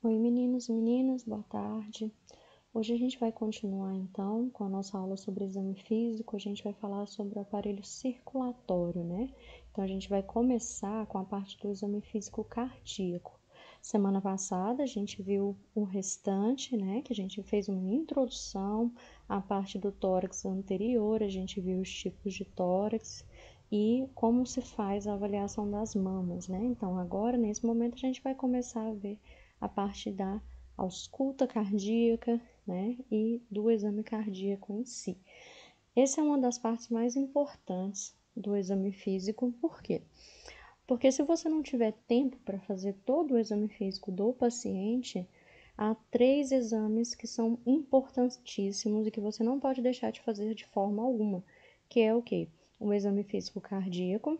Oi meninos e meninas, boa tarde. Hoje a gente vai continuar então com a nossa aula sobre exame físico. A gente vai falar sobre o aparelho circulatório, né? Então a gente vai começar com a parte do exame físico cardíaco. Semana passada a gente viu o restante, né? Que a gente fez uma introdução à parte do tórax anterior, a gente viu os tipos de tórax e como se faz a avaliação das mamas, né? Então agora, nesse momento, a gente vai começar a ver a parte da ausculta cardíaca, né, e do exame cardíaco em si. Essa é uma das partes mais importantes do exame físico, por quê? Porque se você não tiver tempo para fazer todo o exame físico do paciente, há 3 exames que são importantíssimos e que você não pode deixar de fazer de forma alguma, que é o quê? O exame físico cardíaco,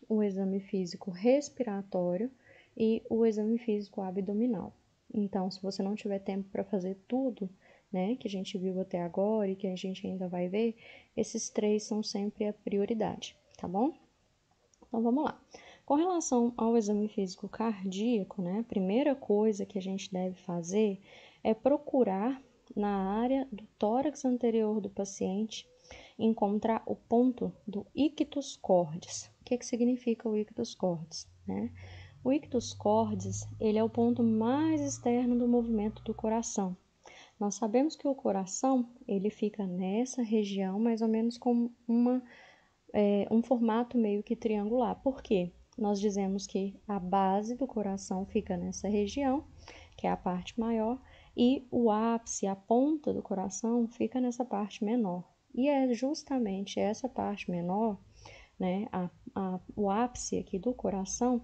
o exame físico respiratório e o exame físico abdominal. Então, se você não tiver tempo para fazer tudo, né, que a gente viu até agora e que a gente ainda vai ver, esses 3 são sempre a prioridade, tá bom? Então, vamos lá. Com relação ao exame físico cardíaco, né, a primeira coisa que a gente deve fazer é procurar na área do tórax anterior do paciente encontrar o ponto do ictus cordis. O que significa o ictus cordis, né? O ictus cordis, ele é o ponto mais externo do movimento do coração. Nós sabemos que o coração, ele fica nessa região, mais ou menos com um formato meio que triangular. Por quê? Nós dizemos que a base do coração fica nessa região, que é a parte maior, e o ápice, a ponta do coração, fica nessa parte menor. E é justamente essa parte menor, né, o ápice aqui do coração,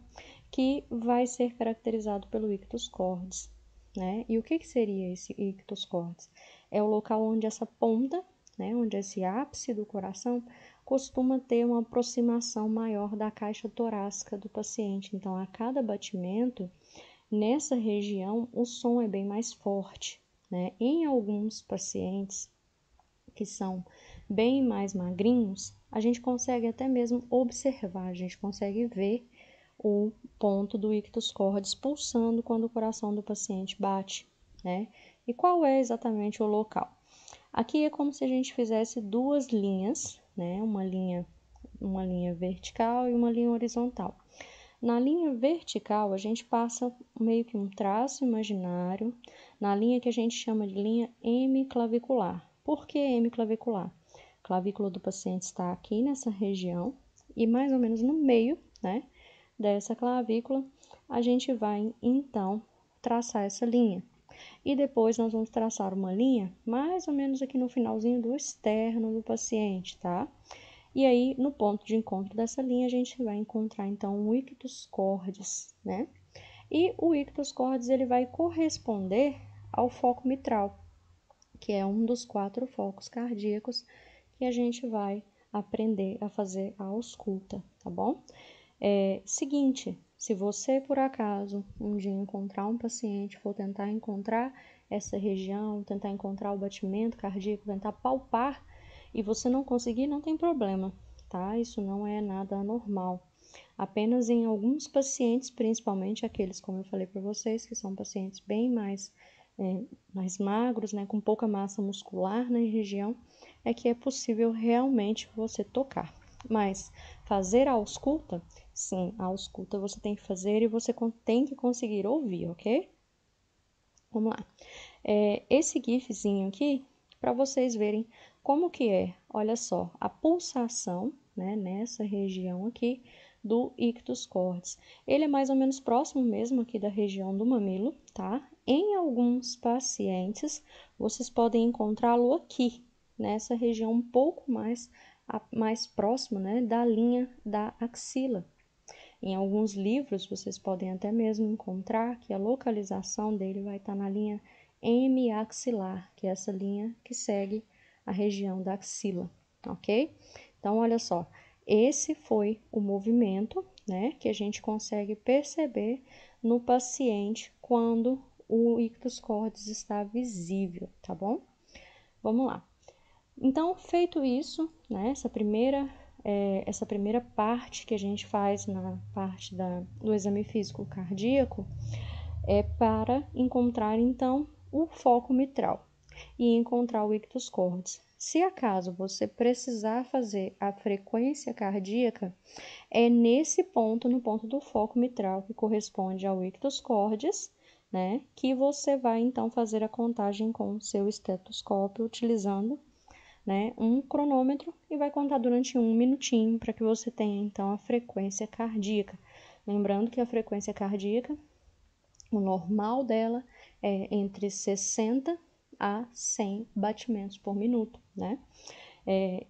que vai ser caracterizado pelo ictus cordis, né? E o que seria esse ictus cordis? É o local onde essa ponta, né, onde esse ápice do coração costuma ter uma aproximação maior da caixa torácica do paciente. Então, a cada batimento, nessa região, o som é bem mais forte, né? Em alguns pacientes que são bem mais magrinhos, a gente consegue até mesmo observar, a gente consegue ver o ponto do ictus cordis pulsando quando o coração do paciente bate, né? E qual é exatamente o local? Aqui é como se a gente fizesse duas linhas, né? Uma linha vertical e uma linha horizontal. Na linha vertical, a gente passa meio que um traço imaginário na linha que a gente chama de linha hemiclavicular. Por que hemiclavicular? A clavícula do paciente está aqui nessa região e mais ou menos no meio, né, dessa clavícula, a gente vai então traçar essa linha. E depois nós vamos traçar uma linha mais ou menos aqui no finalzinho do externo do paciente, tá? E aí, no ponto de encontro dessa linha, a gente vai encontrar, então, o ictus cordis, né? E o ictus cordis, ele vai corresponder ao foco mitral, que é um dos 4 focos cardíacos que a gente vai aprender a fazer a ausculta, tá bom? Seguinte, se você, por acaso, um dia encontrar um paciente, for tentar encontrar essa região, tentar encontrar o batimento cardíaco, tentar palpar, e você não conseguir, não tem problema, tá? Isso não é nada anormal. Apenas em alguns pacientes, principalmente aqueles, como eu falei para vocês, que são pacientes bem mais magros, né, com pouca massa muscular na região, é que é possível realmente você tocar. Mas fazer a ausculta, sim, a ausculta você tem que fazer e você tem que conseguir ouvir, ok? Vamos lá. Esse gifzinho aqui, para vocês verem como que é, olha só, a pulsação, né, nessa região aqui do ictus cordis. Ele é mais ou menos próximo mesmo aqui da região do mamilo, tá? Em alguns pacientes, vocês podem encontrá-lo aqui, nessa região um pouco mais próximo, né, da linha da axila. Em alguns livros, vocês podem até mesmo encontrar que a localização dele vai estar na linha hemiaxilar, que é essa linha que segue a região da axila, ok? Então, olha só, esse foi o movimento, né, que a gente consegue perceber no paciente quando o ictus cordis está visível, tá bom? Vamos lá. Então, feito isso, né, essa primeira parte que a gente faz na parte do exame físico cardíaco, é para encontrar, então, o foco mitral e encontrar o ictus cordis. Se acaso você precisar fazer a frequência cardíaca, é nesse ponto, no ponto do foco mitral, que corresponde ao ictus cordis, né, que você vai, então, fazer a contagem com o seu estetoscópio, utilizando, né, um cronômetro e vai contar durante 1 minutinho para que você tenha, então, a frequência cardíaca. Lembrando que a frequência cardíaca, o normal dela é entre 60 a 100 batimentos por minuto, né?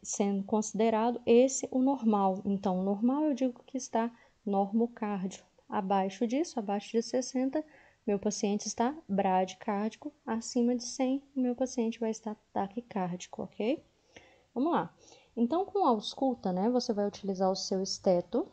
Sendo considerado esse o normal. Então, o normal eu digo que está normocárdio. Abaixo disso, abaixo de 60, meu paciente está bradicárdico. Acima de 100, o meu paciente vai estar taquicárdico, ok? Vamos lá. Então, com a ausculta, né, você vai utilizar o seu esteto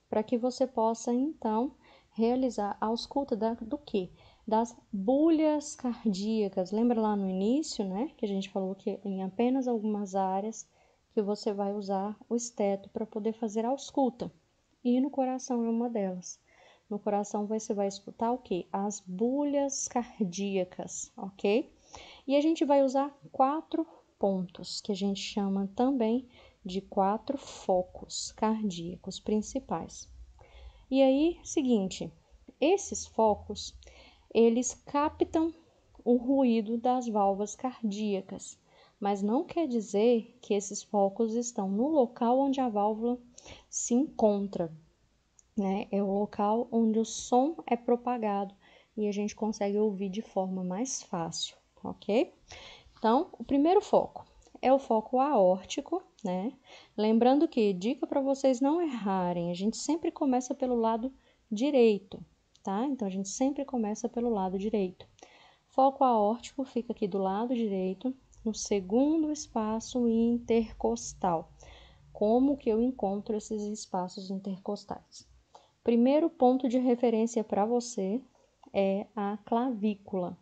para que você possa, então, realizar a ausculta do quê? Das bulhas cardíacas. Lembra lá no início, né, que a gente falou que em apenas algumas áreas que você vai usar o esteto para poder fazer a ausculta. E no coração é uma delas. No coração você vai escutar o quê? As bulhas cardíacas, ok? E a gente vai usar 4 pontos, que a gente chama também de 4 focos cardíacos principais. E aí, seguinte, esses focos, eles captam o ruído das válvulas cardíacas, mas não quer dizer que esses focos estão no local onde a válvula se encontra, né? É o local onde o som é propagado e a gente consegue ouvir de forma mais fácil, ok? Então, o primeiro foco é o foco aórtico, né? Lembrando que, dica para vocês não errarem, a gente sempre começa pelo lado direito, tá? Então, a gente sempre começa pelo lado direito. Foco aórtico fica aqui do lado direito, no segundo espaço intercostal. Como que eu encontro esses espaços intercostais? Primeiro ponto de referência para você é a clavícula.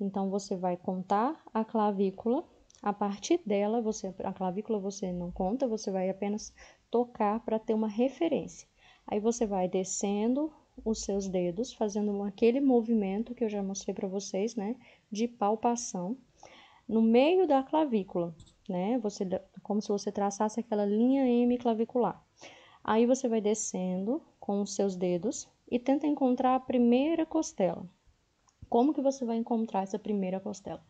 Então, você vai contar a clavícula. A partir dela, a clavícula você não conta, você vai apenas tocar para ter uma referência. Aí você vai descendo os seus dedos, fazendo aquele movimento que eu já mostrei para vocês, né, de palpação, no meio da clavícula, né, como se você traçasse aquela linha M clavicular. Aí você vai descendo com os seus dedos e tenta encontrar a primeira costela. Como que você vai encontrar essa primeira costela?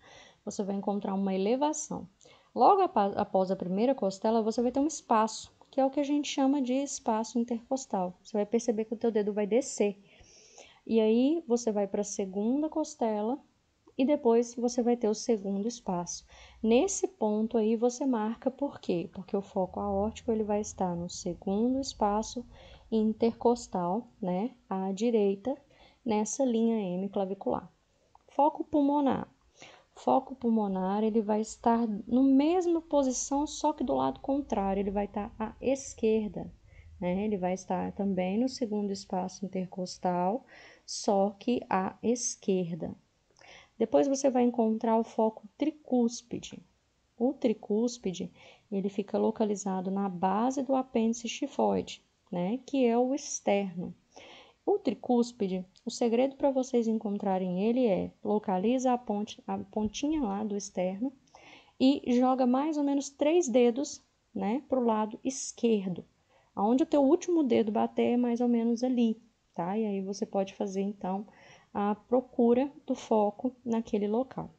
Você vai encontrar uma elevação. Logo após a primeira costela, você vai ter um espaço, que é o que a gente chama de espaço intercostal. Você vai perceber que o teu dedo vai descer. E aí, você vai para a segunda costela e depois você vai ter o segundo espaço. Nesse ponto aí, você marca por quê? Porque o foco aórtico ele vai estar no segundo espaço intercostal, né, à direita, nessa linha M clavicular. Foco pulmonar. Foco pulmonar, ele vai estar na mesma posição, só que do lado contrário, ele vai estar à esquerda, né? Ele vai estar também no segundo espaço intercostal, só que à esquerda. Depois você vai encontrar o foco tricúspide. O tricúspide, ele fica localizado na base do apêndice xifoide, né? Que é o externo. O tricúspide, o segredo para vocês encontrarem ele é localiza a pontinha lá do externo e joga mais ou menos 3 dedos, né, para o lado esquerdo. Aonde o teu último dedo bater é mais ou menos ali, tá? E aí você pode fazer, então, a procura do foco naquele local.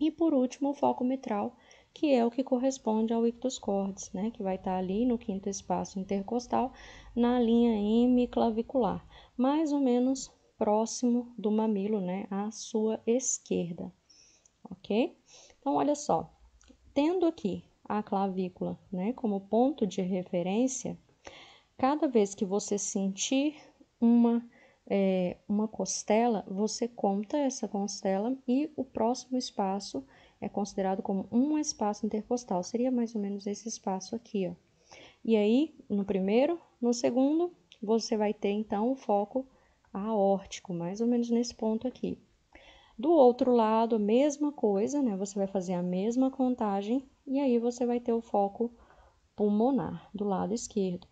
E por último, o foco mitral, que é o que corresponde ao ictus cordis, né? Que vai estar ali no quinto espaço intercostal, na linha M clavicular, mais ou menos próximo do mamilo, né? À sua esquerda, ok? Então, olha só, tendo aqui a clavícula, né? Como ponto de referência, cada vez que você sentir uma costela, você conta essa costela e o próximo espaço é considerado como um espaço intercostal. Seria mais ou menos esse espaço aqui, ó. E aí, no primeiro, no segundo, você vai ter, então, o foco aórtico, mais ou menos nesse ponto aqui. Do outro lado, a mesma coisa, né? Você vai fazer a mesma contagem e aí você vai ter o foco pulmonar do lado esquerdo.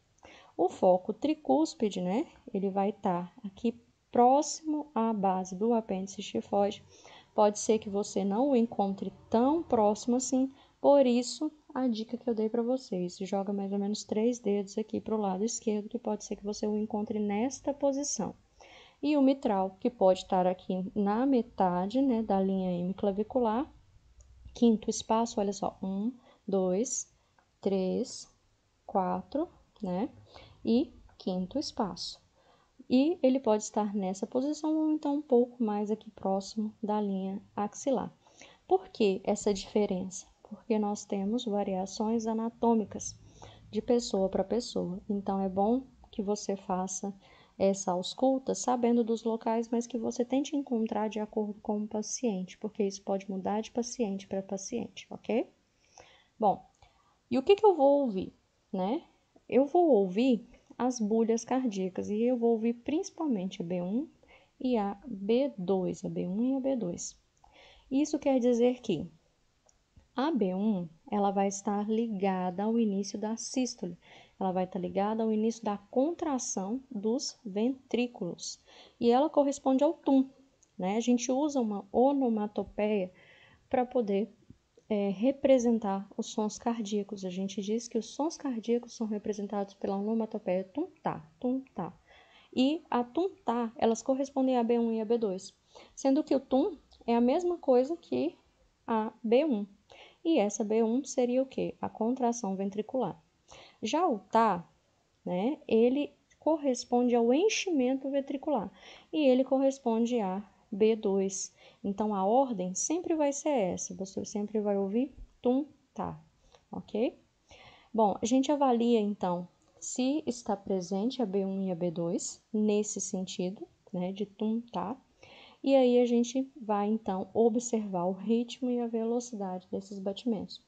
O foco tricúspide, né? Ele vai estar aqui próximo à base do apêndice xifoide. Pode ser que você não o encontre tão próximo assim, por isso a dica que eu dei para vocês. Joga mais ou menos 3 dedos aqui para o lado esquerdo, que pode ser que você o encontre nesta posição. E o mitral, que pode estar aqui na metade, né, da linha hemiclavicular. Quinto espaço, olha só, 1, 2, 3, 4, né? E quinto espaço. E ele pode estar nessa posição ou então um pouco mais aqui próximo da linha axilar. Por que essa diferença? Porque nós temos variações anatômicas de pessoa para pessoa. Então, é bom que você faça essa ausculta sabendo dos locais, mas que você tente encontrar de acordo com o paciente, porque isso pode mudar de paciente para paciente, ok? Bom, e o que eu vou ouvir, né? Eu vou ouvir as bulhas cardíacas e eu vou ouvir principalmente a B1 e a B2, a B1 e a B2. Isso quer dizer que a B1, ela vai estar ligada ao início da sístole, ela vai estar ligada ao início da contração dos ventrículos e ela corresponde ao TUM, né? A gente usa uma onomatopeia para poder representar os sons cardíacos. A gente diz que os sons cardíacos são representados pela onomatopeia tum-tá, tum-tá. E a tum-tá, elas correspondem a B1 e a B2, sendo que o tum é a mesma coisa que a B1. E essa B1 seria o quê? A contração ventricular. Já o tá, né, ele corresponde ao enchimento ventricular e ele corresponde a B2. Então, a ordem sempre vai ser essa. Você sempre vai ouvir tum, tá, ok? Bom, a gente avalia, então, se está presente a B1 e a B2, nesse sentido, né, de tum, tá. E aí a gente vai, então, observar o ritmo e a velocidade desses batimentos.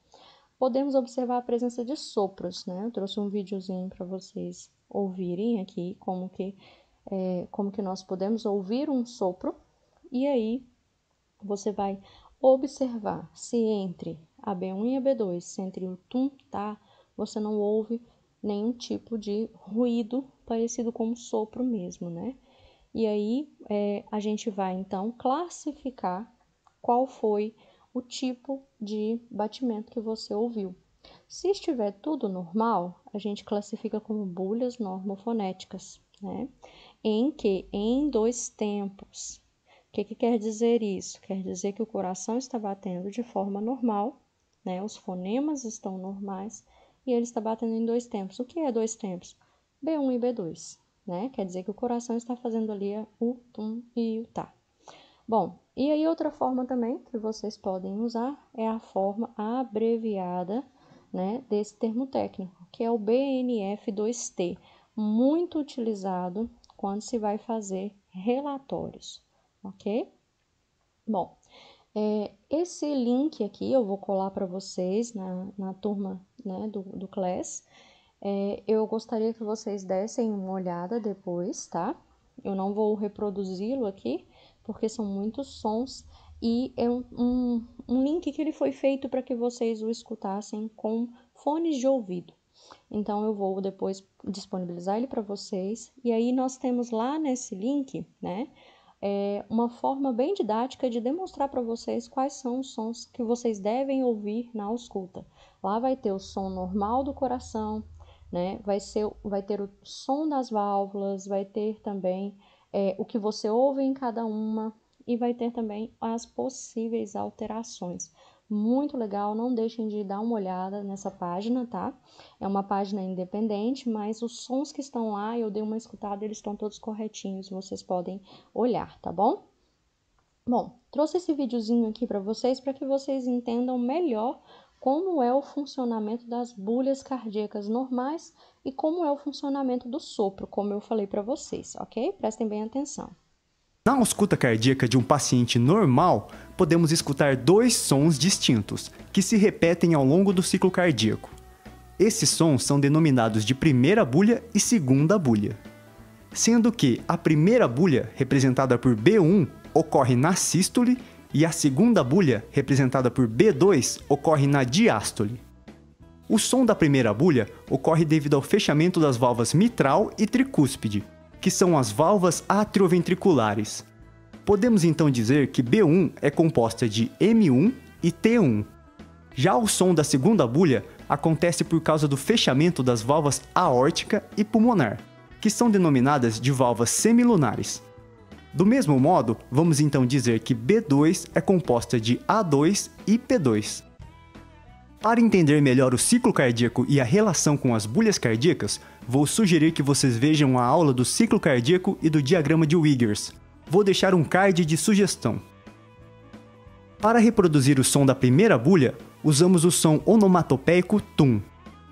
Podemos observar a presença de sopros, né? Eu trouxe um videozinho para vocês ouvirem aqui como que nós podemos ouvir um sopro. E aí você vai observar se entre a B1 e a B2, se entre o tum, tá, você não ouve nenhum tipo de ruído parecido com um sopro mesmo, né? E aí, a gente vai, então, classificar qual foi o tipo de batimento que você ouviu. Se estiver tudo normal, a gente classifica como bulhas normofonéticas, né? Em 2 tempos. O que quer dizer isso? Quer dizer que o coração está batendo de forma normal, né? Os fonemas estão normais e ele está batendo em 2 tempos. O que é 2 tempos? B1 e B2. Né? Quer dizer que o coração está fazendo ali o tum e o tá. Bom, e aí outra forma também que vocês podem usar é a forma abreviada, né, desse termo técnico, que é o BNF2T, muito utilizado quando se vai fazer relatórios, ok? Bom, esse link aqui eu vou colar para vocês na turma, né, do Class. Eu gostaria que vocês dessem uma olhada depois, tá? Eu não vou reproduzi-lo aqui, porque são muitos sons, e é um link que ele foi feito para que vocês o escutassem com fones de ouvido. Então, eu vou depois disponibilizar ele para vocês, e aí nós temos lá nesse link, né, uma forma bem didática de demonstrar para vocês quais são os sons que vocês devem ouvir na ausculta. Lá vai ter o som normal do coração, né? Vai ter o som das válvulas, vai ter também o que você ouve em cada uma e vai ter também as possíveis alterações. Muito legal, não deixem de dar uma olhada nessa página, tá? É uma página independente, mas os sons que estão lá, eu dei uma escutada, eles estão todos corretinhos, vocês podem olhar, tá bom? Bom, trouxe esse videozinho aqui para que vocês entendam melhor como é o funcionamento das bulhas cardíacas normais e como é o funcionamento do sopro, como eu falei para vocês, ok? Prestem bem atenção. Na ausculta cardíaca de um paciente normal, podemos escutar 2 sons distintos, que se repetem ao longo do ciclo cardíaco. Esses sons são denominados de primeira bulha e segunda bulha. Sendo que a primeira bulha, representada por B1, ocorre na sístole e a segunda bulha, representada por B2, ocorre na diástole. O som da primeira bulha ocorre devido ao fechamento das válvulas mitral e tricúspide. que são as válvulas atrioventriculares. Podemos então dizer que B1 é composta de M1 e T1. Já o som da segunda bulha acontece por causa do fechamento das válvulas aórtica e pulmonar, que são denominadas de válvulas semilunares. Do mesmo modo, vamos então dizer que B2 é composta de A2 e P2. Para entender melhor o ciclo cardíaco e a relação com as bulhas cardíacas, vou sugerir que vocês vejam a aula do ciclo cardíaco e do diagrama de Wiggers. Vou deixar um card de sugestão. Para reproduzir o som da primeira bulha, usamos o som onomatopeico tum,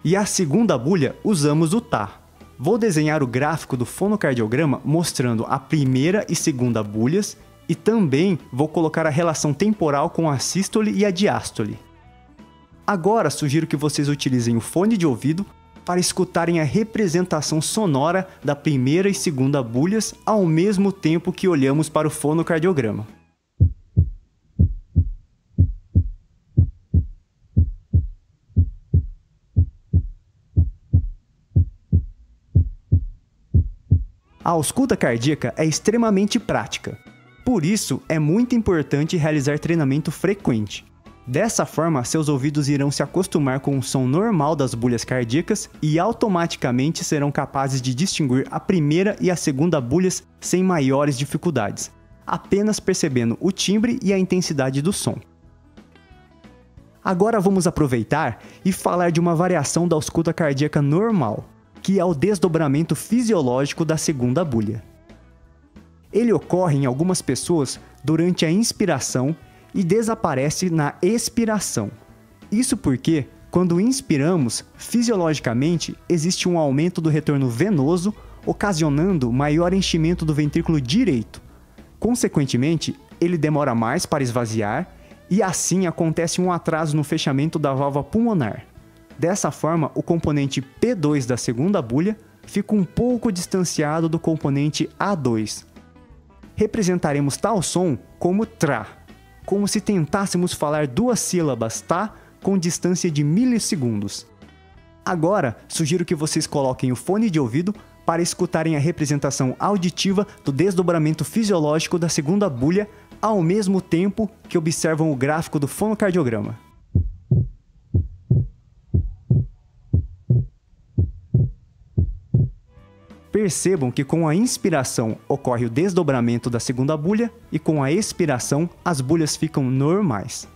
e a segunda bulha usamos o tá. Vou desenhar o gráfico do fonocardiograma mostrando a primeira e segunda bulhas e também vou colocar a relação temporal com a sístole e a diástole. Agora sugiro que vocês utilizem o fone de ouvido para escutarem a representação sonora da primeira e segunda bulhas ao mesmo tempo que olhamos para o fonocardiograma. A ausculta cardíaca é extremamente prática. Por isso, é muito importante realizar treinamento frequente. Dessa forma, seus ouvidos irão se acostumar com o som normal das bulhas cardíacas e automaticamente serão capazes de distinguir a primeira e a segunda bulhas sem maiores dificuldades, apenas percebendo o timbre e a intensidade do som. Agora vamos aproveitar e falar de uma variação da ausculta cardíaca normal, que é o desdobramento fisiológico da segunda bulha. Ele ocorre em algumas pessoas durante a inspiração e desaparece na expiração. Isso porque, quando inspiramos, fisiologicamente existe um aumento do retorno venoso, ocasionando maior enchimento do ventrículo direito. Consequentemente, ele demora mais para esvaziar e assim acontece um atraso no fechamento da válvula pulmonar. Dessa forma, o componente P2 da segunda bulha fica um pouco distanciado do componente A2. Representaremos tal som como TRA, como se tentássemos falar duas sílabas tá com distância de milissegundos. Agora, sugiro que vocês coloquem o fone de ouvido para escutarem a representação auditiva do desdobramento fisiológico da segunda bulha ao mesmo tempo que observam o gráfico do fonocardiograma. Percebam que com a inspiração ocorre o desdobramento da segunda bulha e com a expiração as bulhas ficam normais.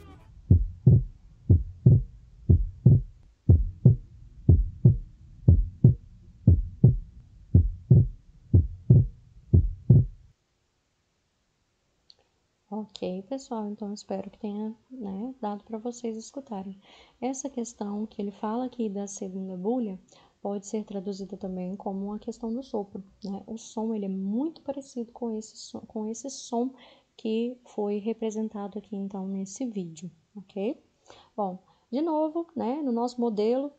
Ok, pessoal, então espero que tenha, dado para vocês escutarem. Essa questão que ele fala aqui da segunda bulha pode ser traduzida também como uma questão do sopro, né? O som ele é muito parecido com esse som que foi representado aqui então nesse vídeo, ok? Bom, de novo, no nosso modelo,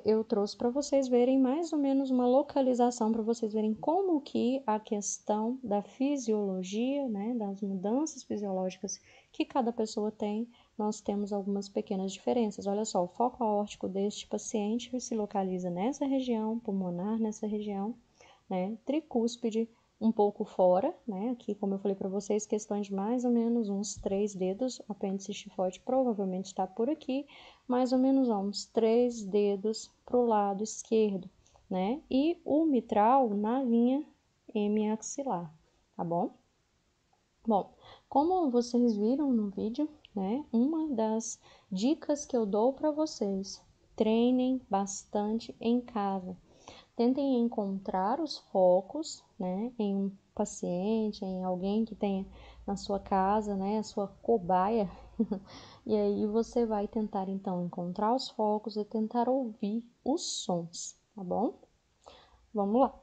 eu trouxe para vocês verem mais ou menos uma localização, para vocês verem como que a questão da fisiologia, das mudanças fisiológicas que cada pessoa tem, nós temos algumas pequenas diferenças. Olha só, o foco aórtico deste paciente se localiza nessa região, pulmonar nessa região, tricúspide um pouco fora, aqui como eu falei para vocês, questões de mais ou menos uns 3 dedos, o apêndice xifoide provavelmente está por aqui, mais ou menos uns 3 dedos para o lado esquerdo, e o mitral na linha hemiaxilar, tá bom? Bom, como vocês viram no vídeo, uma das dicas que eu dou para vocês, treinem bastante em casa. Tentem encontrar os focos, em um paciente, em alguém que tenha na sua casa, a sua cobaia. E aí você vai tentar, então, encontrar os focos e tentar ouvir os sons, tá bom? Vamos lá.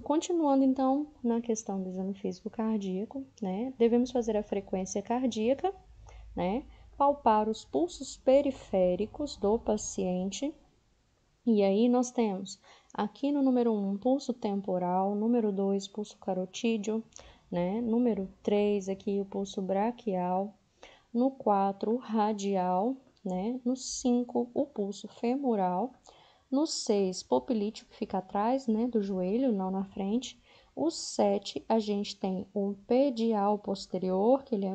Continuando, então, na questão do exame físico cardíaco, devemos fazer a frequência cardíaca, palpar os pulsos periféricos do paciente. E aí nós temos aqui no número 1, pulso temporal, número 2, pulso carotídeo, número 3, aqui o pulso braquial, no 4, o radial, no 5, o pulso femoral, no 6, popilíteo, que fica atrás, do joelho, não na frente, O 7, a gente tem o pedial posterior, que ele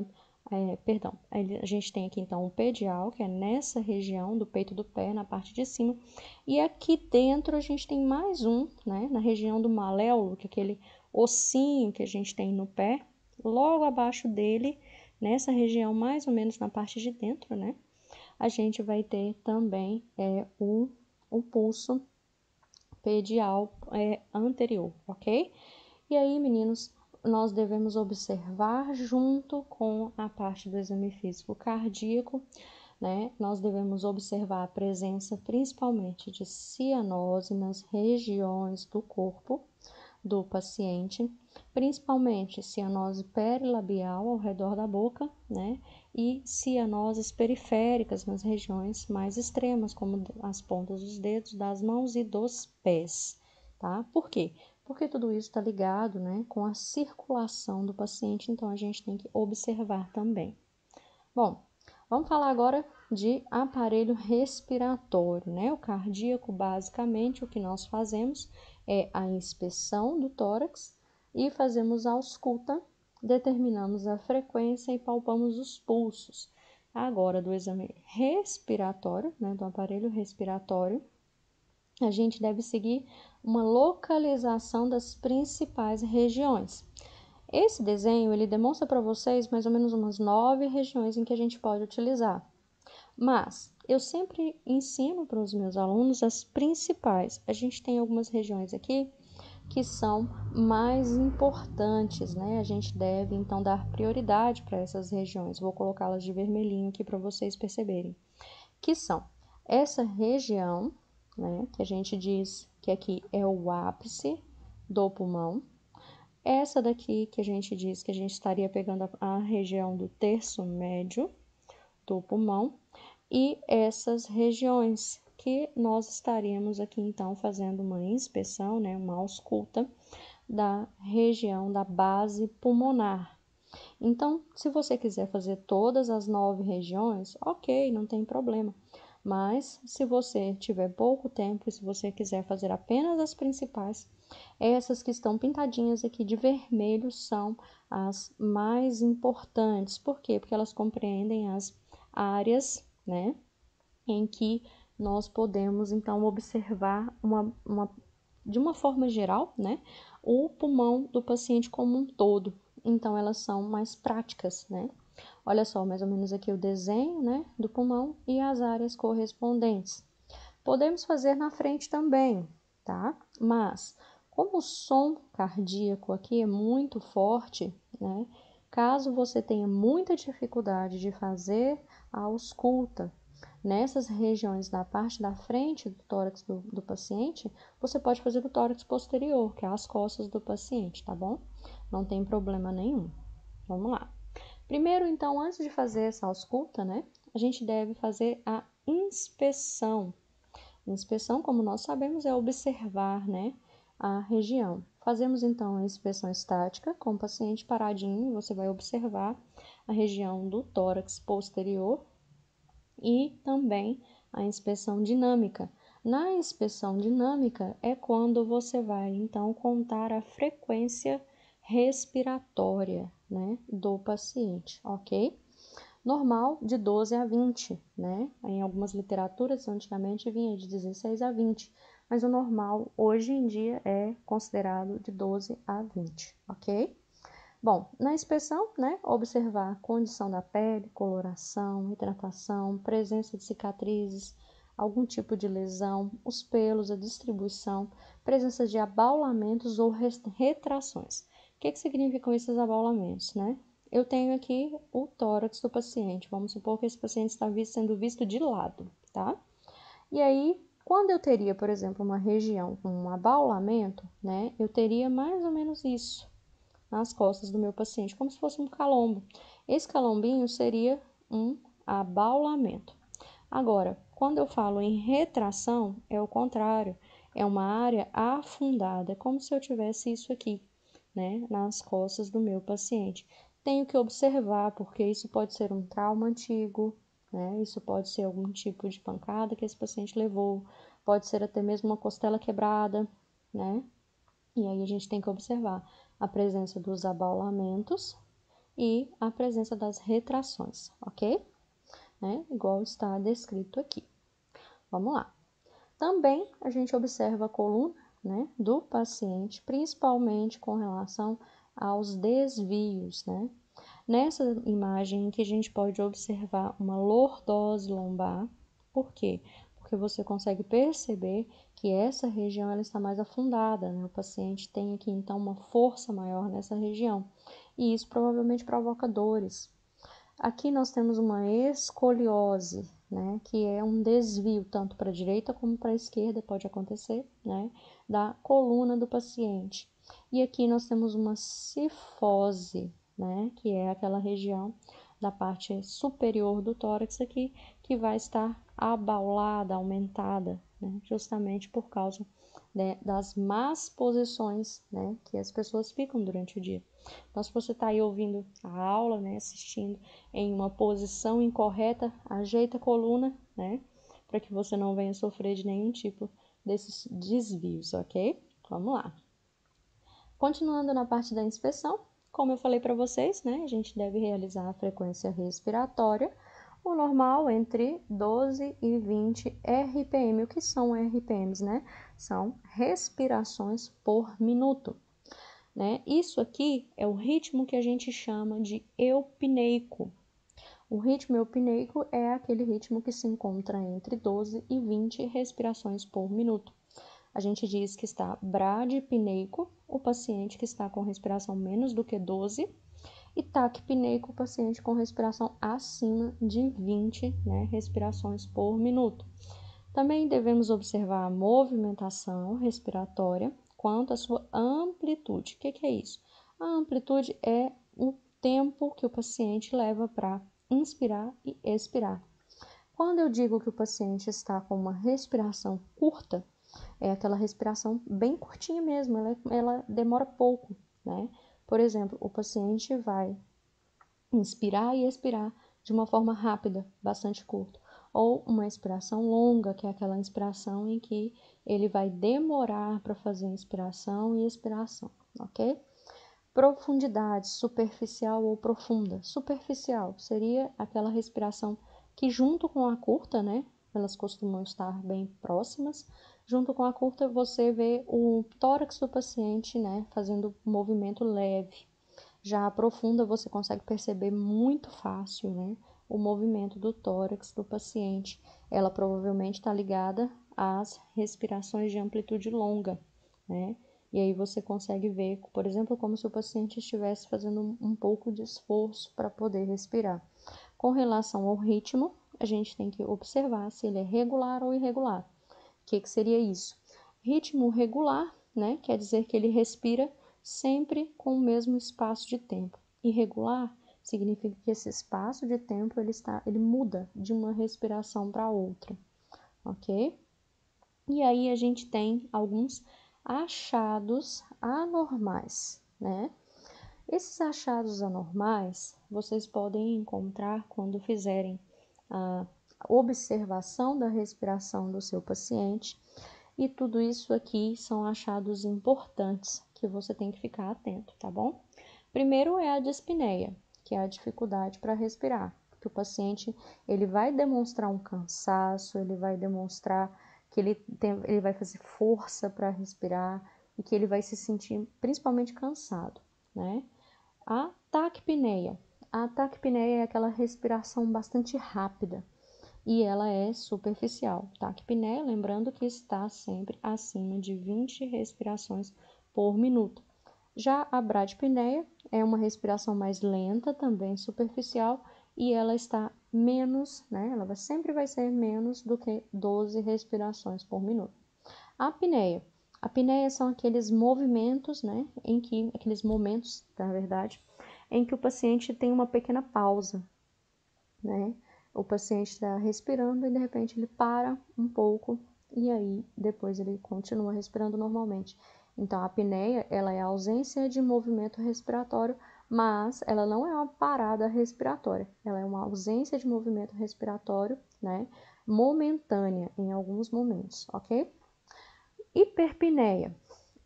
a gente tem aqui então o pedial, que é nessa região do peito do pé, na parte de cima. E aqui dentro a gente tem mais um, né, na região do maléolo, que é aquele ossinho que a gente tem no pé. Logo abaixo dele, nessa região mais ou menos na parte de dentro, né, a gente vai ter também o pulso pedial anterior, ok? E aí, meninos, nós devemos observar junto com a parte do exame físico cardíaco, né? Nós devemos observar a presença principalmente de cianose nas regiões do corpo do paciente, principalmente cianose perilabial ao redor da boca, né? E cianoses periféricas nas regiões mais extremas, como as pontas dos dedos, das mãos e dos pés, tá? Por quê? Porque tudo isso está ligado, né, com a circulação do paciente, então a gente tem que observar também. Bom, vamos falar agora de aparelho respiratório, né? O cardíaco, basicamente, o que nós fazemos é a inspeção do tórax e fazemos a ausculta, determinamos a frequência e palpamos os pulsos. Agora, do exame respiratório, né, do aparelho respiratório, a gente deve seguir uma localização das principais regiões. Esse desenho, ele demonstra para vocês mais ou menos umas 9 regiões em que a gente pode utilizar. Mas eu sempre ensino para os meus alunos as principais. A gente tem algumas regiões aqui que são mais importantes, né? A gente deve então dar prioridade para essas regiões. Vou colocá-las de vermelhinho aqui para vocês perceberem. Que são essa região, né, que a gente diz que aqui é o ápice do pulmão. Essa daqui que a gente diz que a gente estaria pegando a região do terço médio do pulmão e essas regiões que nós estaríamos aqui então fazendo uma inspeção, né, uma ausculta da região da base pulmonar. Então, se você quiser fazer todas as 9 regiões, ok, não tem problema. Mas, se você tiver pouco tempo e se você quiser fazer apenas as principais, essas que estão pintadinhas aqui de vermelho são as mais importantes. Por quê? Porque elas compreendem as áreas, né, em que nós podemos, então, observar de uma forma geral, né, o pulmão do paciente como um todo. Então, elas são mais práticas, né? Olha só, mais ou menos aqui o desenho, né, do pulmão e as áreas correspondentes. Podemos fazer na frente também, tá? Mas, como o som cardíaco aqui é muito forte, né? Caso você tenha muita dificuldade de fazer a ausculta nessas regiões da parte da frente do tórax do paciente, você pode fazer do tórax posterior, que é as costas do paciente, tá bom? Não tem problema nenhum. Vamos lá. Primeiro, então, antes de fazer essa ausculta, né, a gente deve fazer a inspeção. Inspeção, como nós sabemos, é observar, né, a região. Fazemos, então, a inspeção estática, com o paciente paradinho, você vai observar a região do tórax posterior e também a inspeção dinâmica. Na inspeção dinâmica é quando você vai, então, contar a frequência respiratória, né, do paciente, ok? Normal de 12 a 20, né? Em algumas literaturas, antigamente vinha de 16 a 20, mas o normal hoje em dia é considerado de 12 a 20, ok? Bom, na inspeção, né, observar a condição da pele, coloração, hidratação, presença de cicatrizes, algum tipo de lesão, os pelos, a distribuição, presença de abaulamentos ou retrações. O que significam esses abaulamentos, né? Eu tenho aqui o tórax do paciente. Vamos supor que esse paciente está sendo visto de lado, tá? E aí, quando eu teria, por exemplo, uma região com um abaulamento, né? Eu teria mais ou menos isso nas costas do meu paciente, como se fosse um calombo. Esse calombinho seria um abaulamento. Agora, quando eu falo em retração, é o contrário, é uma área afundada, é como se eu tivesse isso aqui, né, nas costas do meu paciente. Tenho que observar, porque isso pode ser um trauma antigo, né, isso pode ser algum tipo de pancada que esse paciente levou, pode ser até mesmo uma costela quebrada, né, E aí a gente tem que observar a presença dos abaulamentos e a presença das retrações, ok? Né? Igual está descrito aqui. Vamos lá. Também a gente observa a coluna, né, do paciente, principalmente com relação aos desvios, né? Nessa imagem que a gente pode observar uma lordose lombar. Por quê? Porque você consegue perceber que essa região ela está mais afundada, né? O paciente tem aqui então uma força maior nessa região e isso provavelmente provoca dores. Aqui nós temos uma escoliose, né, que é um desvio tanto para a direita como para a esquerda, pode acontecer, né, da coluna do paciente. E aqui nós temos uma cifose, né, que é aquela região da parte superior do tórax aqui, que vai estar abaulada, aumentada, né, justamente por causa, né, das más posições, né, que as pessoas ficam durante o dia. Então, se você está aí ouvindo a aula, né, assistindo em uma posição incorreta, ajeita a coluna, né, para que você não venha sofrer de nenhum tipo desses desvios, ok? Vamos lá. Continuando na parte da inspeção, como eu falei para vocês, né, a gente deve realizar a frequência respiratória, o normal entre 12 e 20 RPM. O que são RPMs, né? São respirações por minuto. Né? Isso aqui é o ritmo que a gente chama de eupneico. O ritmo eupneico é aquele ritmo que se encontra entre 12 e 20 respirações por minuto. A gente diz que está bradipneico, o paciente que está com respiração menos do que 12, e taquipneico, o paciente com respiração acima de 20, né, respirações por minuto. Também devemos observar a movimentação respiratória quanto à sua amplitude. O que é isso? A amplitude é o tempo que o paciente leva para inspirar e expirar. Quando eu digo que o paciente está com uma respiração curta, é aquela respiração bem curtinha mesmo, ela demora pouco, né? Por exemplo, o paciente vai inspirar e expirar de uma forma rápida, bastante curta. Ou uma inspiração longa, que é aquela inspiração em que ele vai demorar para fazer inspiração e expiração, ok? Profundidade, superficial ou profunda. Superficial seria aquela respiração que junto com a curta, né? Elas costumam estar bem próximas. Junto com a curta, você vê o tórax do paciente, né? Fazendo um movimento leve. Já a profunda, você consegue perceber muito fácil, né? O movimento do tórax do paciente. Ela provavelmente está ligada às respirações de amplitude longa, né? E aí você consegue ver, por exemplo, como se o paciente estivesse fazendo um pouco de esforço para poder respirar. Com relação ao ritmo, a gente tem que observar se ele é regular ou irregular. O que seria isso? Ritmo regular, né? Quer dizer que ele respira sempre com o mesmo espaço de tempo. Irregular significa que esse espaço de tempo ele muda de uma respiração para outra, ok? E aí a gente tem alguns achados anormais, né? Esses achados anormais vocês podem encontrar quando fizerem a observação da respiração do seu paciente, e tudo isso aqui são achados importantes que você tem que ficar atento, tá bom? Primeiro é a dispneia, que é a dificuldade para respirar, que o paciente ele vai demonstrar um cansaço, ele vai demonstrar que ele vai fazer força para respirar e que ele vai se sentir principalmente cansado, né? A taquipneia. A taquipneia é aquela respiração bastante rápida e ela é superficial. Taquipneia, lembrando que está sempre acima de 20 respirações por minuto. Já a bradipneia é uma respiração mais lenta, também superficial, e ela está menos, né? Ela sempre vai ser menos do que 12 respirações por minuto. A apneia. A apneia são aqueles movimentos, né? Aqueles momentos, na verdade, em que o paciente tem uma pequena pausa, né? O paciente está respirando e de repente ele para um pouco e aí depois ele continua respirando normalmente. Então, a apneia, ela é a ausência de movimento respiratório, mas ela não é uma parada respiratória. Ela é uma ausência de movimento respiratório, né? Momentânea em alguns momentos, ok? Hiperpneia.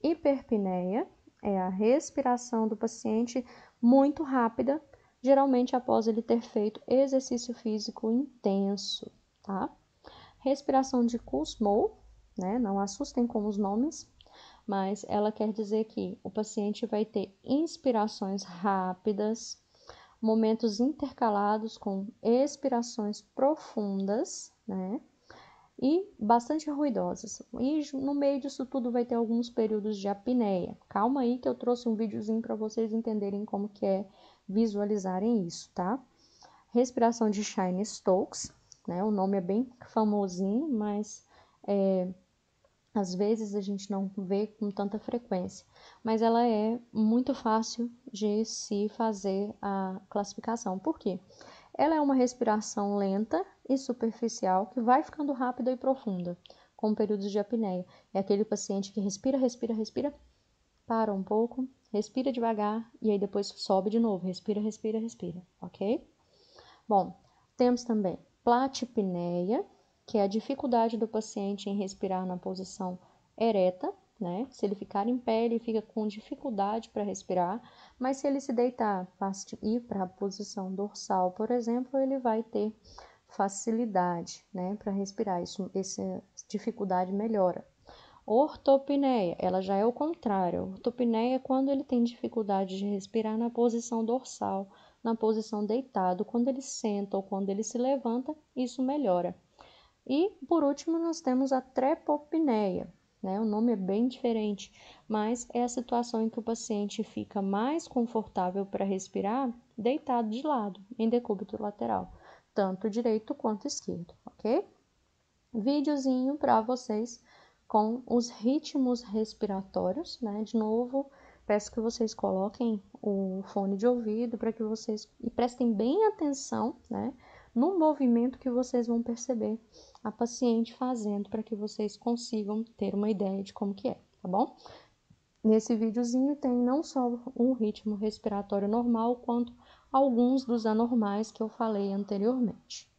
Hiperpneia é a respiração do paciente muito rápida, geralmente após ele ter feito exercício físico intenso, tá? Respiração de Kussmaul, né? Não assustem com os nomes, mas ela quer dizer que o paciente vai ter inspirações rápidas, momentos intercalados com expirações profundas, né? E bastante ruidosas. E no meio disso tudo vai ter alguns períodos de apneia. Calma aí que eu trouxe um videozinho para vocês entenderem como que é visualizarem isso, tá? Respiração de Cheyne-Stokes, né? O nome é bem famosinho, mas às vezes a gente não vê com tanta frequência. Mas ela é muito fácil de se fazer a classificação. Por quê? Ela é uma respiração lenta e superficial que vai ficando rápida e profunda, com períodos de apneia. É aquele paciente que respira, respira, respira, para um pouco, respira devagar e aí depois sobe de novo, respira, respira, respira, ok? Bom, temos também platipneia, que é a dificuldade do paciente em respirar na posição ereta, né? Se ele ficar em pé, ele fica com dificuldade para respirar, mas se ele se deitar e ir para a posição dorsal, por exemplo, ele vai ter facilidade, né, para respirar. Essa dificuldade melhora. Ortopneia, ela já é o contrário. Ortopneia é quando ele tem dificuldade de respirar na posição dorsal, na posição deitado. Quando ele senta ou quando ele se levanta, isso melhora. E, por último, nós temos a trepopneia, né? O nome é bem diferente, mas é a situação em que o paciente fica mais confortável para respirar deitado de lado, em decúbito lateral, tanto direito quanto esquerdo, ok? Videozinho para vocês com os ritmos respiratórios, né? De novo, peço que vocês coloquem o fone de ouvido para que vocês e prestem bem atenção, né? No movimento que vocês vão perceber a paciente fazendo para que vocês consigam ter uma ideia de como que é, tá bom? Nesse videozinho tem não só um ritmo respiratório normal, quanto alguns dos anormais que eu falei anteriormente.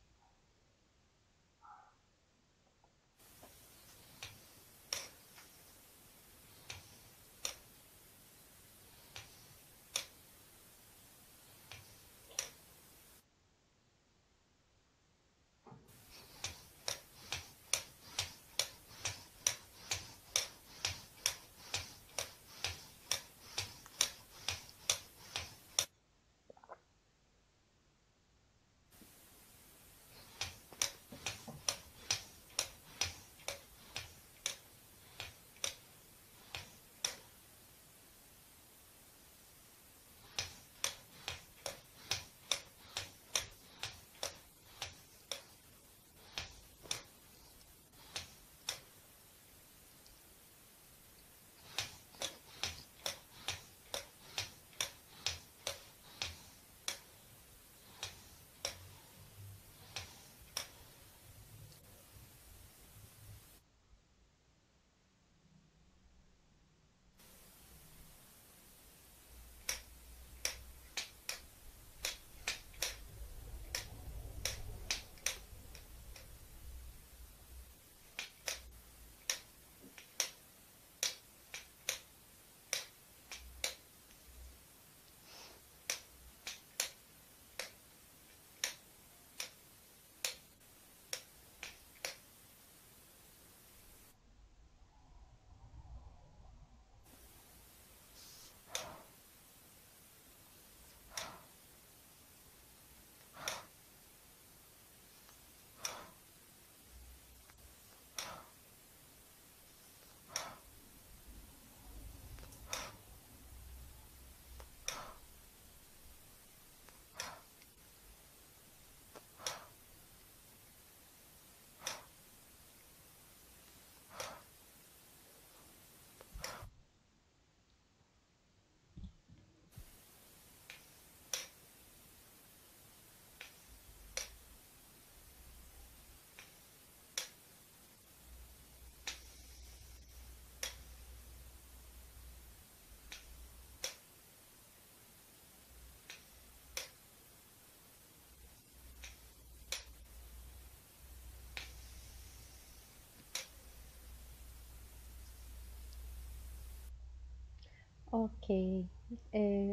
Ok.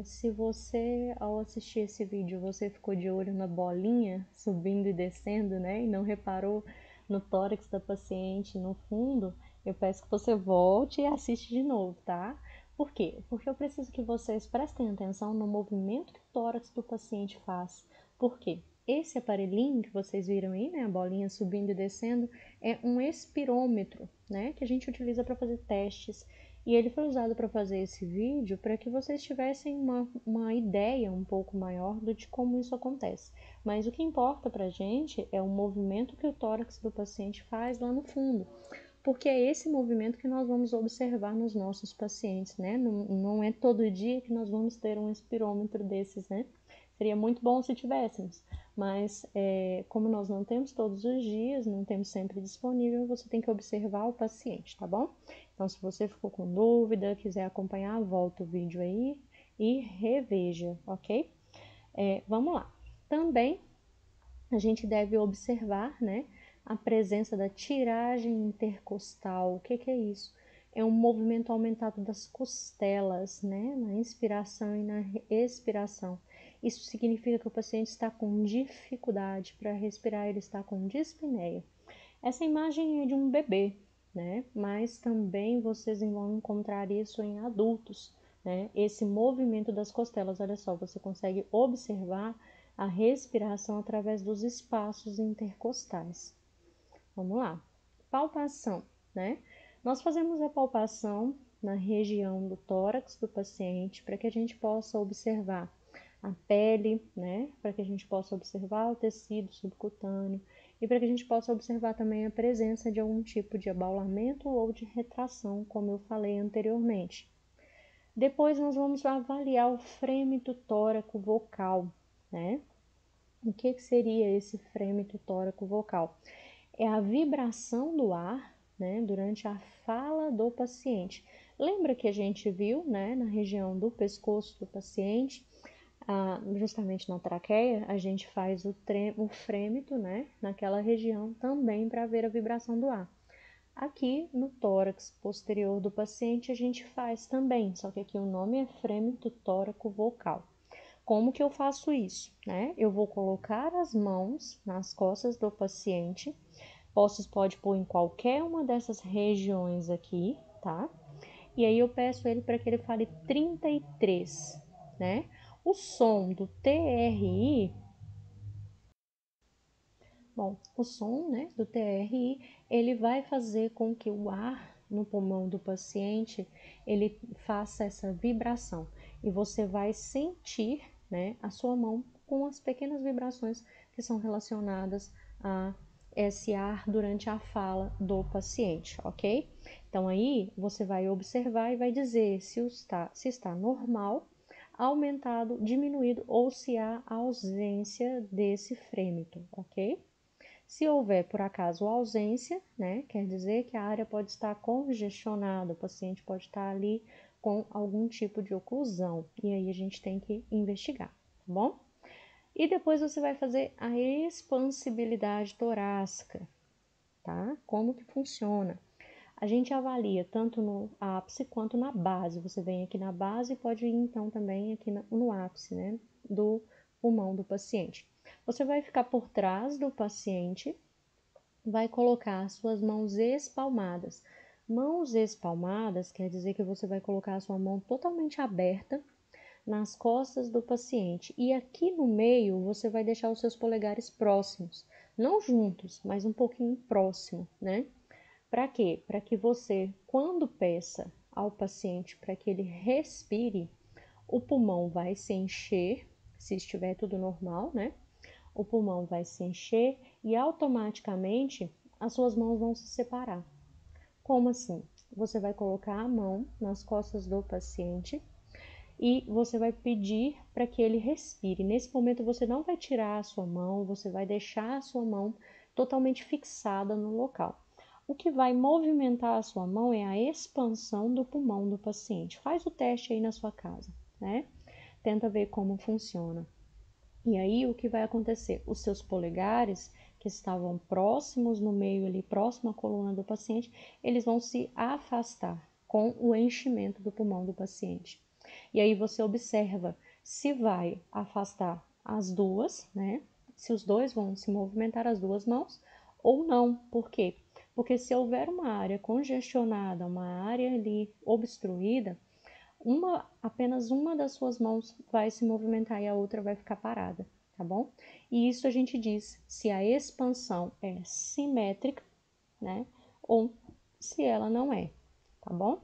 Se você, ao assistir esse vídeo, você ficou de olho na bolinha subindo e descendo, né? E não reparou no tórax da paciente no fundo, eu peço que você volte e assiste de novo, tá? Por quê? Porque eu preciso que vocês prestem atenção no movimento que o tórax do paciente faz. Por quê? Esse aparelhinho que vocês viram aí, né, a bolinha subindo e descendo, é um espirômetro, né, que a gente utiliza para fazer testes. E ele foi usado para fazer esse vídeo para que vocês tivessem uma ideia um pouco maior de como isso acontece. Mas o que importa para a gente é o movimento que o tórax do paciente faz lá no fundo, porque é esse movimento que nós vamos observar nos nossos pacientes, né? Não é todo dia que nós vamos ter um espirômetro desses, né? Seria muito bom se tivéssemos, mas como nós não temos todos os dias, não temos sempre disponível, você tem que observar o paciente, tá bom? Então, se você ficou com dúvida, quiser acompanhar, volta o vídeo aí e reveja, ok? Vamos lá. Também a gente deve observar, né, a presença da tiragem intercostal. O que é isso? É um movimento aumentado das costelas, né, na inspiração e na expiração. Isso significa que o paciente está com dificuldade para respirar, ele está com dispneia. Essa imagem é de um bebê, né, mas também vocês vão encontrar isso em adultos, né, esse movimento das costelas. Olha só, você consegue observar a respiração através dos espaços intercostais. Vamos lá. Palpação, né? Nós fazemos a palpação na região do tórax do paciente para que a gente possa observar a pele, né? Para que a gente possa observar o tecido subcutâneo e para que a gente possa observar também a presença de algum tipo de abaulamento ou de retração, como eu falei anteriormente. Depois nós vamos avaliar o frêmito tóraco vocal, né? O que seria esse frêmito tóraco vocal? É a vibração do ar, né, durante a fala do paciente. Lembra que a gente viu, né, na região do pescoço do paciente, justamente na traqueia, a gente faz o frêmito, né, naquela região também para ver a vibração do ar. Aqui no tórax posterior do paciente a gente faz também, só que aqui o nome é frêmito tóraco vocal. Como que eu faço isso, né? Eu vou colocar as mãos nas costas do paciente. Pode pôr em qualquer uma dessas regiões aqui, tá? E aí eu peço ele para que ele fale 33, né? O som do TRI, bom, o som, né, do TRI, ele vai fazer com que o ar no pulmão do paciente, ele faça essa vibração. E você vai sentir, né, a sua mão com as pequenas vibrações que são relacionadas a esse ar durante a fala do paciente, ok? Então aí você vai observar e vai dizer se está normal, aumentado, diminuído ou se há ausência desse frêmito, ok? Se houver, por acaso, ausência, né, quer dizer que a área pode estar congestionada, o paciente pode estar ali com algum tipo de oclusão, e aí a gente tem que investigar, tá bom? E depois você vai fazer a expansibilidade torácica, tá? Como que funciona? A gente avalia tanto no ápice quanto na base. Você vem aqui na base e pode ir então também aqui no ápice, né, do pulmão do paciente. Você vai ficar por trás do paciente, vai colocar as suas mãos espalmadas. Mãos espalmadas quer dizer que você vai colocar a sua mão totalmente aberta nas costas do paciente. E aqui no meio você vai deixar os seus polegares próximos, não juntos, mas um pouquinho próximo, né? Para quê? Para que você, quando peça ao paciente para que ele respire, o pulmão vai se encher, se estiver tudo normal, né? O pulmão vai se encher e automaticamente as suas mãos vão se separar. Como assim? Você vai colocar a mão nas costas do paciente e você vai pedir para que ele respire. Nesse momento você não vai tirar a sua mão, você vai deixar a sua mão totalmente fixada no local. O que vai movimentar a sua mão é a expansão do pulmão do paciente. Faz o teste aí na sua casa, né? Tenta ver como funciona. E aí o que vai acontecer? Os seus polegares, que estavam próximos no meio ali, próximo à coluna do paciente, eles vão se afastar com o enchimento do pulmão do paciente. E aí você observa se vai afastar as duas, né? Se os dois vão se movimentar as duas mãos ou não. Por quê? Porque se houver uma área congestionada, uma área ali obstruída, apenas uma das suas mãos vai se movimentar e a outra vai ficar parada, tá bom? E isso a gente diz se a expansão é simétrica, né? Ou se ela não é, tá bom?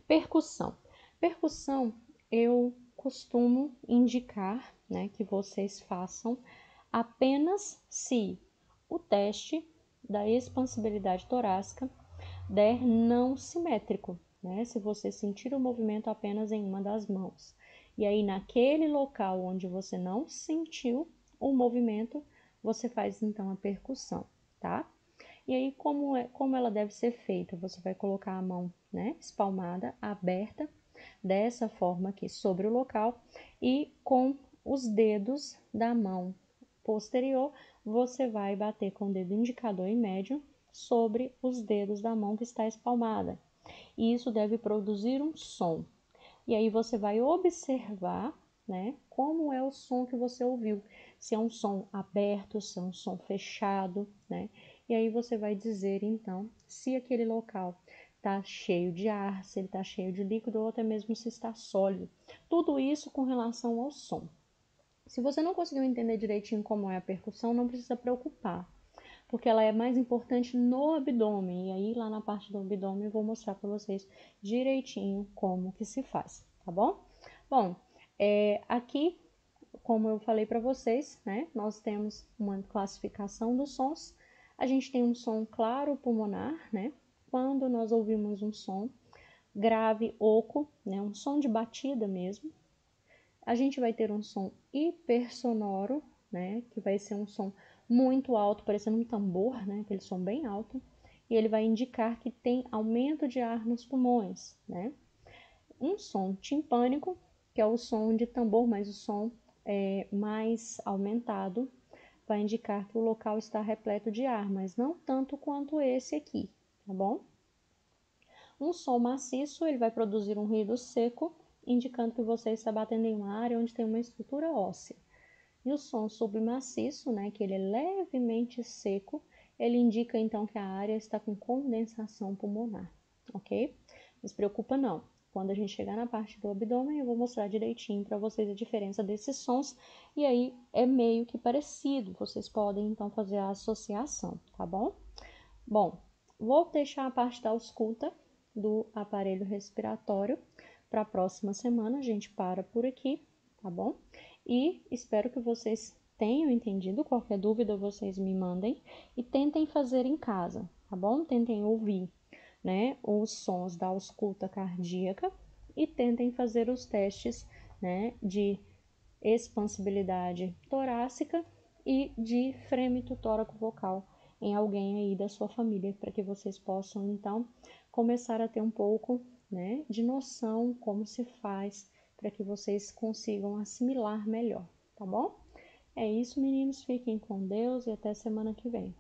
Percussão. Percussão, eu costumo indicar, né, que vocês façam apenas se o teste da expansibilidade torácica der não simétrico, né? Se você sentir o movimento apenas em uma das mãos. E aí, naquele local onde você não sentiu o movimento, você faz então a percussão, tá? E aí, como ela deve ser feita? Você vai colocar a mão, né, espalmada, aberta, dessa forma aqui sobre o local, e com os dedos da mão posterior, você vai bater com o dedo indicador e médio sobre os dedos da mão que está espalmada. E isso deve produzir um som. E aí você vai observar, né, como é o som que você ouviu. Se é um som aberto, se é um som fechado, né? E aí você vai dizer, então, se aquele local está cheio de ar, se ele está cheio de líquido ou até mesmo se está sólido. Tudo isso com relação ao som. Se você não conseguiu entender direitinho como é a percussão, não precisa preocupar, porque ela é mais importante no abdômen. E aí, lá na parte do abdômen, eu vou mostrar para vocês direitinho como que se faz, tá bom? Bom, aqui, como eu falei para vocês, né, nós temos uma classificação dos sons. A gente tem um som claro pulmonar, né, quando nós ouvimos um som grave, oco, né, um som de batida mesmo. A gente vai ter um som hipersonoro, né, que vai ser um som muito alto, parecendo um tambor, né, aquele som bem alto, e ele vai indicar que tem aumento de ar nos pulmões, né. Um som timpânico, que é o som de tambor, mas o som mais aumentado, vai indicar que o local está repleto de ar, mas não tanto quanto esse aqui, tá bom? Um som maciço, ele vai produzir um ruído seco, indicando que você está batendo em uma área onde tem uma estrutura óssea. E o som submaciço, né, que ele é levemente seco, ele indica então que a área está com condensação pulmonar, ok? Não se preocupa não. Quando a gente chegar na parte do abdômen, eu vou mostrar direitinho para vocês a diferença desses sons, e aí é meio que parecido, vocês podem então fazer a associação, tá bom? Bom, vou deixar a parte da ausculta do aparelho respiratório para a próxima semana, a gente para por aqui, tá bom? E espero que vocês tenham entendido. Qualquer dúvida vocês me mandem e tentem fazer em casa, tá bom? Tentem ouvir, né, os sons da ausculta cardíaca e tentem fazer os testes, né, de expansibilidade torácica e de frêmito tóraco-vocal em alguém aí da sua família, para que vocês possam então começar a ter um pouco, né, de noção como se faz, para que vocês consigam assimilar melhor, tá bom? É isso, meninos, fiquem com Deus e até semana que vem.